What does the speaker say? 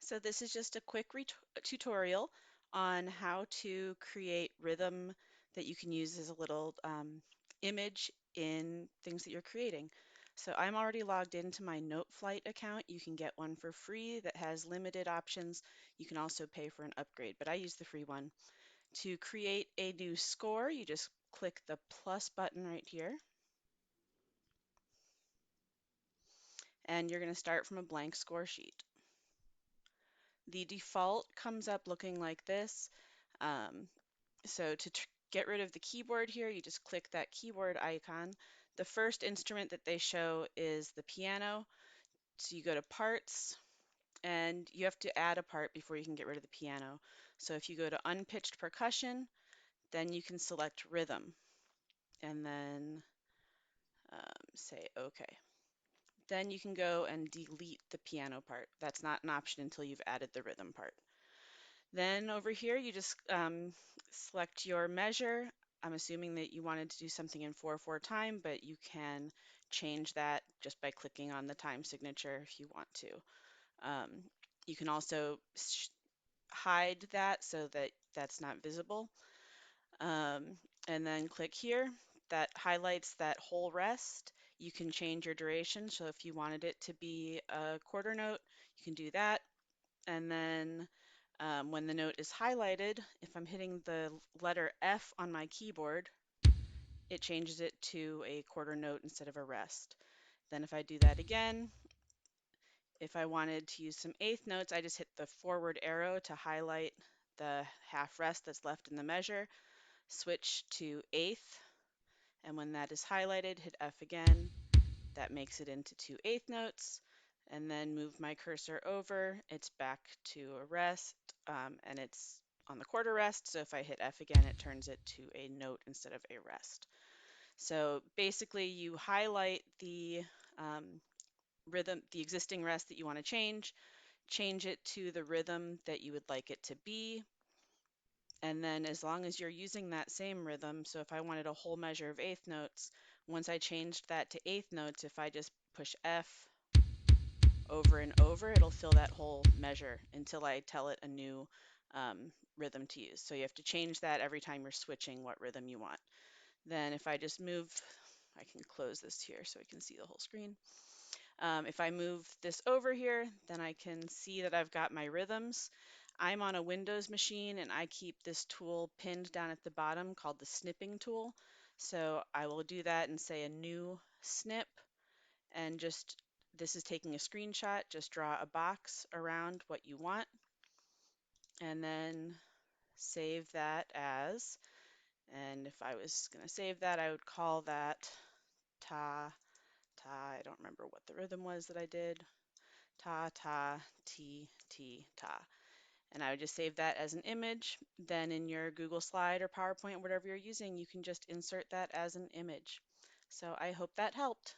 So this is just a quick tutorial on how to create rhythm that you can use as a little image in things that you're creating. So I'm already logged into my Noteflight account. You can get one for free that has limited options. You can also pay for an upgrade, but I use the free one. To create a new score, you just click the plus button right here, and you're going to start from a blank score sheet. The default comes up looking like this. Um, So to get rid of the keyboard here, you just click that keyboard icon. The first instrument that they show is the piano. So you go to parts and you have to add a part before you can get rid of the piano. So if you go to unpitched percussion, then you can select rhythm and then say OK. Then you can go and delete the piano part. That's not an option until you've added the rhythm part. Then over here, you just select your measure. I'm assuming that you wanted to do something in 4/4 time, but you can change that just by clicking on the time signature if you want to. You can also hide that so that that's not visible. And then click here. That highlights that whole rest. You can change your duration. So if you wanted it to be a quarter note, you can do that. And then when the note is highlighted, if I'm hitting the letter F on my keyboard, it changes it to a quarter note instead of a rest. Then if I do that again, if I wanted to use some eighth notes, I just hit the forward arrow to highlight the half rest that's left in the measure, switch to eighth, and when that is highlighted, hit F again. That makes it into 2/8 notes, and then move my cursor over. It's back to a rest, and it's on the quarter rest. So if I hit F again, it turns it to a note instead of a rest. So basically, you highlight the rhythm, the existing rest that you want to change it to the rhythm that you would like it to be. And then as long as you're using that same rhythm, so if I wanted a whole measure of eighth notes, once I changed that to eighth notes, if I just push F over and over, it'll fill that whole measure until I tell it a new rhythm to use. So you have to change that every time you're switching what rhythm you want. Then if I just move, I can close this here so I can see the whole screen. If I move this over here, then I can see that I've got my rhythms. I'm on a Windows machine and I keep this tool pinned down at the bottom called the snipping tool. So I will do that and say a new snip, and just this is taking a screenshot. Just draw a box around what you want and then save that as, and if I was going to save that, I would call that ta ta. I don't remember what the rhythm was that I did. Ta ta ti ti ta. And I would just save that as an image. Then in your Google Slide or PowerPoint, whatever you're using, you can just insert that as an image. So I hope that helped.